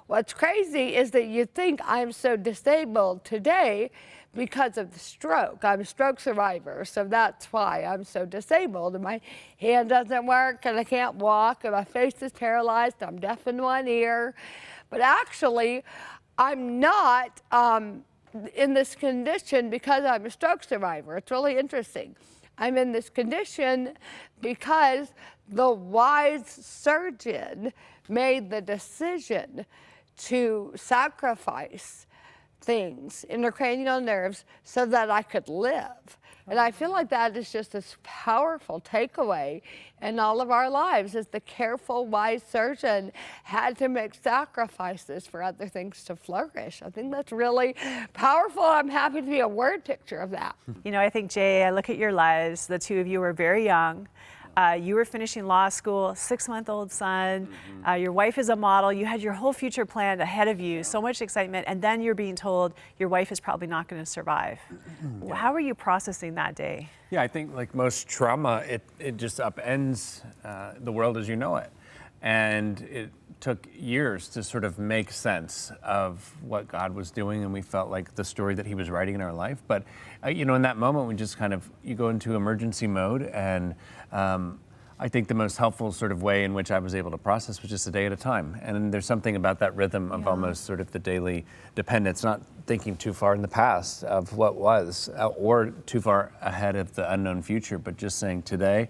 What's crazy is that you think I'm so disabled today because of the stroke. I'm a stroke survivor, so that's why I'm so disabled. And my hand doesn't work, and I can't walk, and my face is paralyzed. I'm deaf in one ear. But actually, I'm not in this condition because I'm a stroke survivor. It's really interesting. I'm in this condition because the wise surgeon made the decision to sacrifice things, intracranial nerves, so that I could live. And I feel like that is just this powerful takeaway in all of our lives, is the careful, wise surgeon had to make sacrifices for other things to flourish. I think that's really powerful. I'm happy to be a word picture of that. You know, I think, Jay, I look at your lives, the two of you were very young. You were finishing law school, 6-month-old son. Your wife is a model. You had your whole future planned ahead of you, so much excitement, and then you're being told your wife is probably not going to survive. How are you processing that day? Yeah, I think like most trauma, it just upends the world as you know it. And it took years to sort of make sense of what God was doing, and we felt like the story that he was writing in our life. But, you know, in that moment, we just kind of, you go into emergency mode, and I think the most helpful sort of way in which I was able to process was just a day at a time. And there's something about that rhythm of almost sort of the daily dependence, not thinking too far in the past of what was, or too far ahead of the unknown future, but just saying today,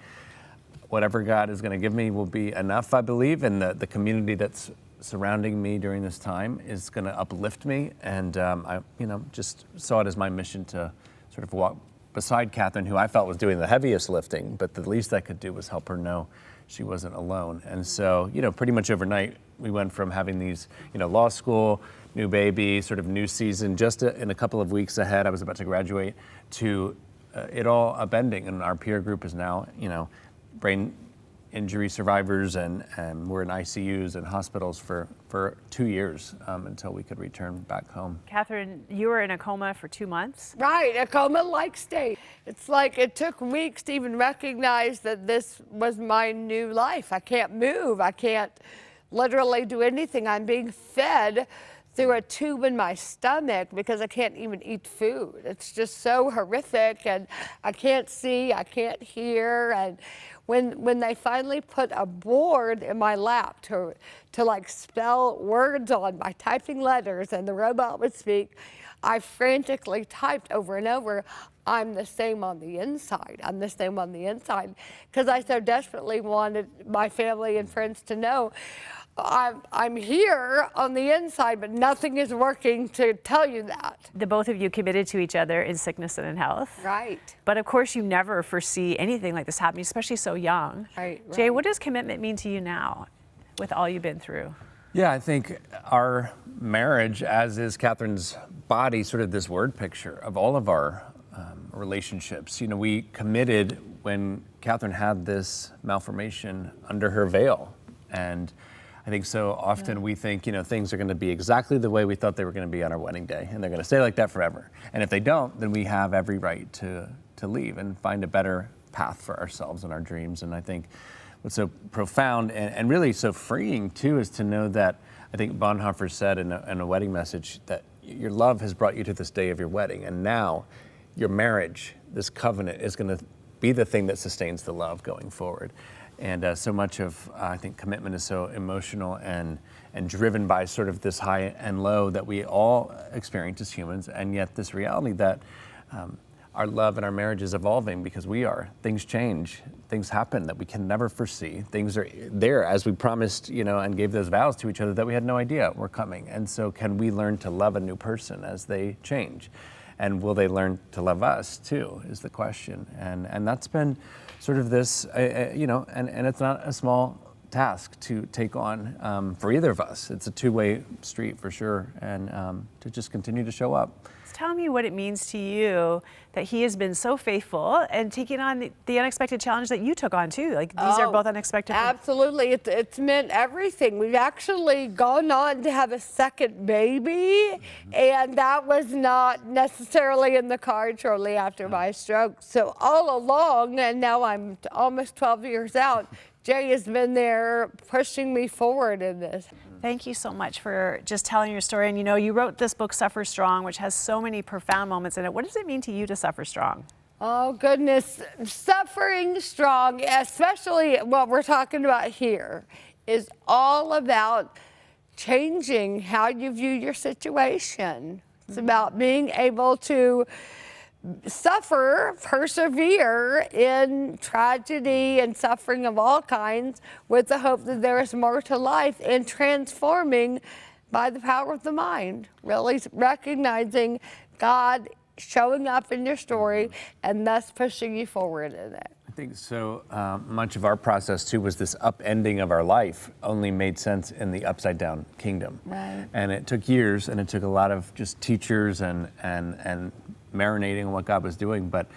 whatever God is going to give me will be enough, I believe, and the community that's surrounding me during this time is going to uplift me. And I, you know, just saw it as my mission to sort of walk beside Katherine, who I felt was doing the heaviest lifting, but the least I could do was help her know she wasn't alone. And so, you know, pretty much overnight, we went from having these, you know, law school, new baby, sort of new season, just in a couple of weeks ahead, I was about to graduate, to it all upending. And our peer group is now, you know, brain injury survivors, and we're in ICUs and hospitals for 2 years until we could return back home. Katherine, you were in a coma for 2 months? Right, a coma-like state. It's like it took weeks to even recognize that this was my new life. I can't move. I can't literally do anything. I'm being fed through a tube in my stomach because I can't even eat food. It's just so horrific, and I can't see, I can't hear. And when they finally put a board in my lap to like spell words on by typing letters, and the robot would speak, I frantically typed over and over, I'm the same on the inside. I'm the same on the inside. Because I so desperately wanted my family and friends to know I'm here on the inside, but nothing is working to tell you that. The both of you committed to each other in sickness and in health. Right. But of course, you never foresee anything like this happening, especially so young. Right. Jay, what does commitment mean to you now with all you've been through? Yeah, I think our marriage, as is Katherine's body, sort of this word picture of all of our relationships. You know, we committed when Katherine had this malformation under her veil. And I think so often we think, you know, things are going to be exactly the way we thought they were going to be on our wedding day, and they're going to stay like that forever. And if they don't, then we have every right to leave and find a better path for ourselves and our dreams. And I think what's so profound and really so freeing too is to know that, I think Bonhoeffer said in a wedding message, that your love has brought you to this day of your wedding, and now your marriage, this covenant, is going to be the thing that sustains the love going forward. And so much of, I think, commitment is so emotional and driven by sort of this high and low that we all experience as humans, and yet this reality that our love and our marriage is evolving because we are. Things change, things happen that we can never foresee. Things are there as we promised, you know, and gave those vows to each other that we had no idea were coming. And so can we learn to love a new person as they change? And will they learn to love us too, is the question. And that's been sort of this, you know, and it's not a small task to take on for either of us. It's a two-way street for sure, and to just continue to show up. Tell me what it means to you that he has been so faithful and taking on the unexpected challenge that you took on too. Like these are both unexpected. Absolutely, it's meant everything. We've actually gone on to have a second baby, and that was not necessarily in the cards shortly after my stroke. So all along, and now I'm almost 12 years out, Jay has been there pushing me forward in this. Thank you so much for just telling your story. And you know, you wrote this book, Suffer Strong, which has so many profound moments in it. What does it mean to you to suffer strong? Oh, goodness. Suffering strong, especially what we're talking about here, is all about changing how you view your situation. It's about being able to suffer, persevere in tragedy and suffering of all kinds with the hope that there is more to life, and transforming by the power of the mind, really recognizing God showing up in your story and thus pushing you forward in it. I think so much of our process too was this upending of our life only made sense in the upside down kingdom. Right. And it took years, and it took a lot of just teachers and marinating on what God was doing, but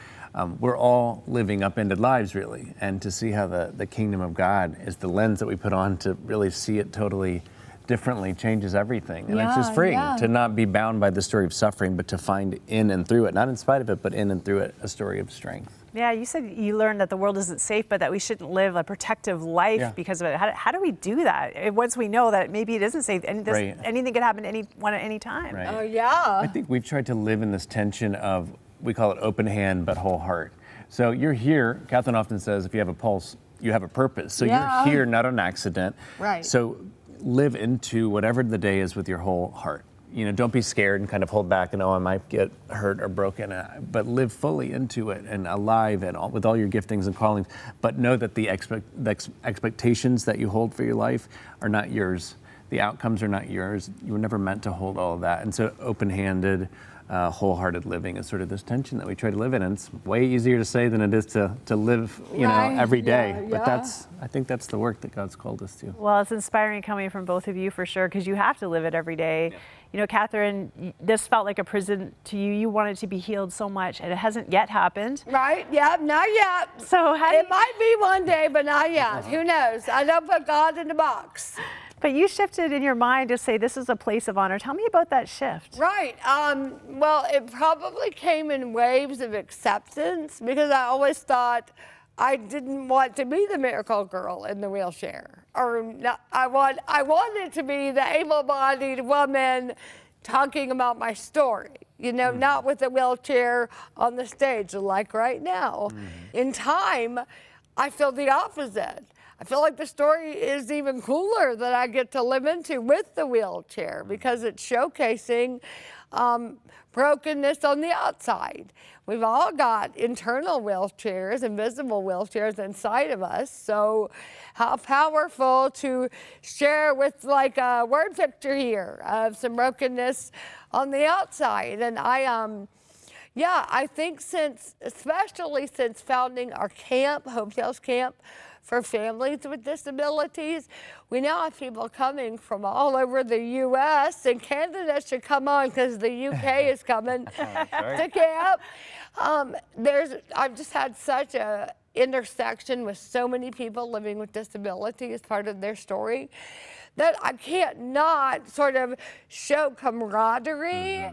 we're all living upended lives really. And to see how the kingdom of God is the lens that we put on to really see it totally differently changes everything. And it's just freeing to not be bound by the story of suffering, but to find in and through it, not in spite of it, but in and through it, a story of strength. Yeah, you said you learned that the world isn't safe, but that we shouldn't live a protective life because of it. How do we do that once we know that maybe it isn't safe and anything could happen to anyone at any time? Right. Oh, yeah. I think we've tried to live in this tension of, we call it open hand, but whole heart. So you're here, Katherine often says, if you have a pulse, you have a purpose. So you're here, not on accident. Right. So live into whatever the day is with your whole heart. You know, don't be scared and kind of hold back and, oh, I might get hurt or broken, but live fully into it and alive and with all your giftings and callings. But know that the expectations that you hold for your life are not yours. The outcomes are not yours. You were never meant to hold all of that. And so open-handed, wholehearted living is sort of this tension that we try to live in. And it's way easier to say than it is to live, you know, every day. But I think that's the work that God's called us to. Well, it's inspiring coming from both of you for sure, because you have to live it every day. Yeah. You know, Katherine, this felt like a prison to you. You wanted to be healed so much, and it hasn't yet happened. Right, not yet. So it might be one day, but not yet. Who knows? I don't put God in a box. But you shifted in your mind to say this is a place of honor. Tell me about that shift. Right. Well, it probably came in waves of acceptance, because I always thought I didn't want to be the miracle girl in the wheelchair. Or not, I wanted to be the able-bodied woman talking about my story, you know, not with a wheelchair on the stage like right now. In time, I feel the opposite. I feel like the story is even cooler that I get to live into with the wheelchair, because it's showcasing brokenness on the outside. We've all got internal wheelchairs, invisible wheelchairs inside of us. So how powerful to share with, like a word picture here of some brokenness on the outside. And I think especially since founding our camp, Hope Tales Camp, for families with disabilities, we now have people coming from all over the U.S. and Canada should come on, because the UK is coming to camp. I've just had such a intersection with so many people living with disability as part of their story that I can't not sort of show camaraderie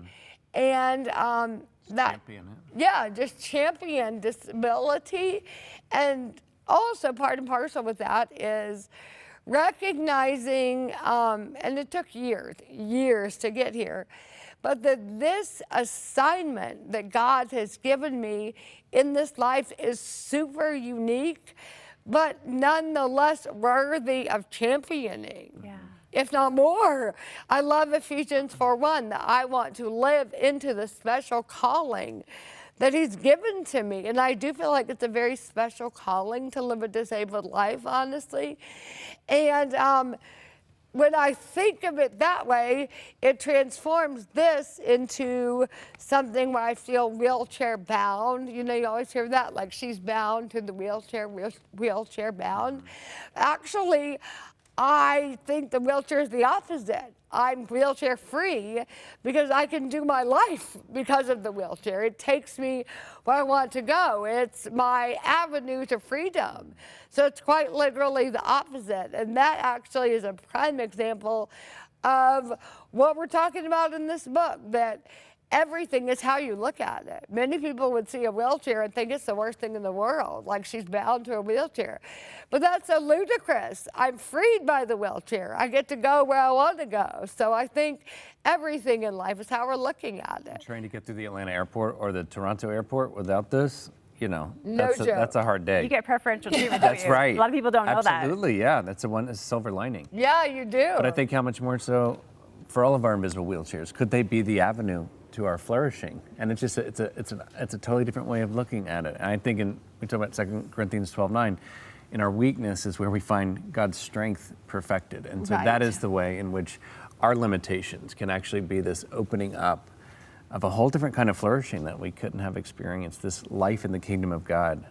and Champion it. Yeah, just champion disability. And also part and parcel with that is recognizing, and it took years to get here, but that this assignment that God has given me in this life is super unique, but nonetheless worthy of championing. Yeah. If not more. I love Ephesians 4:1, that I want to live into the special calling that He's given to me. And I do feel like it's a very special calling to live a disabled life, honestly. And when I think of it that way, it transforms this into something where I feel wheelchair bound. You know, you always hear that, like she's bound to the wheelchair bound. Actually, I think the wheelchair is the opposite. I'm wheelchair free because I can do my life because of the wheelchair. It takes me where I want to go. It's my avenue to freedom. So it's quite literally the opposite. And that actually is a prime example of what we're talking about in this book, that everything is how you look at it. Many people would see a wheelchair and think it's the worst thing in the world, like she's bound to a wheelchair. But that's so ludicrous. I'm freed by the wheelchair. I get to go where I want to go. So I think everything in life is how we're looking at it. Trying to get through the Atlanta airport or the Toronto airport without this, you know, No joke. that's a hard day. You get preferential treatment. That's don't you? right. A lot of people don't know that. Absolutely, yeah. That's a silver lining. Yeah, you do. But I think how much more so for all of our invisible wheelchairs, could they be the avenue to our flourishing? And it's just it's a totally different way of looking at it. And I think we talk about 2 Corinthians 12:9, in our weakness is where we find God's strength perfected. And so that is the way in which our limitations can actually be this opening up of a whole different kind of flourishing that we couldn't have experienced, this life in the kingdom of God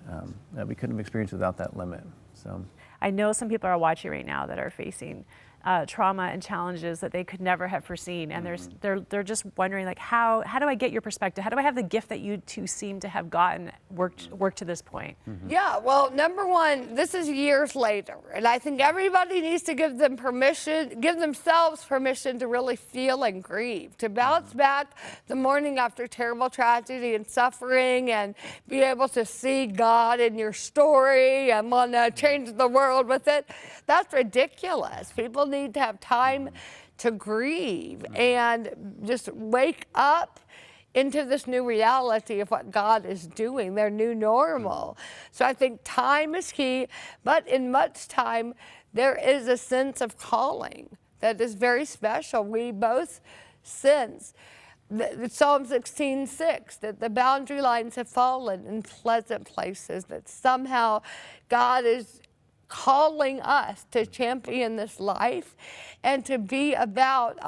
that we couldn't have experienced without that limit. So I know some people are watching right now that are facing trauma and challenges that they could never have foreseen, and they're just wondering, like, how do I get your perspective? How do I have the gift that you two seem to have gotten worked to this point? Yeah, well, number one, this is years later, and I think everybody needs to give themselves permission to really feel and grieve, to bounce back the morning after terrible tragedy and suffering, and be able to see God in your story and want to change the world with it. That's ridiculous. People need to have time to grieve and just wake up into this new reality of what God is doing, their new normal. So I think time is key, but in much time, there is a sense of calling that is very special. We both sense Psalm 16:6, that the boundary lines have fallen in pleasant places, that somehow God is calling us to champion this life and to be about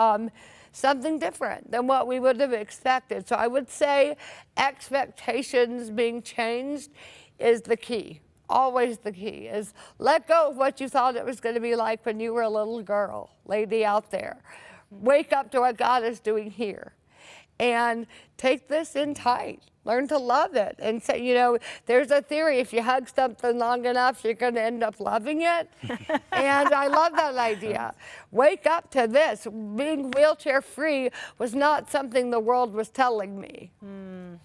something different than what we would have expected. So I would say expectations being changed is the key. Always the key is let go of what you thought it was going to be like when you were a little girl, lady out there. Wake up to what God is doing here and take this in tight. Learn to love it and say, you know, there's a theory, if you hug something long enough, you're going to end up loving it. And I love that idea. Wake up to this. Being wheelchair free was not something the world was telling me.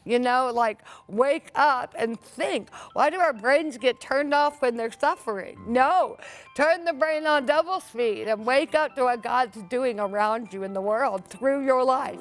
You know, like, wake up and think, why do our brains get turned off when they're suffering? No, turn the brain on double speed and wake up to what God's doing around you in the world through your life.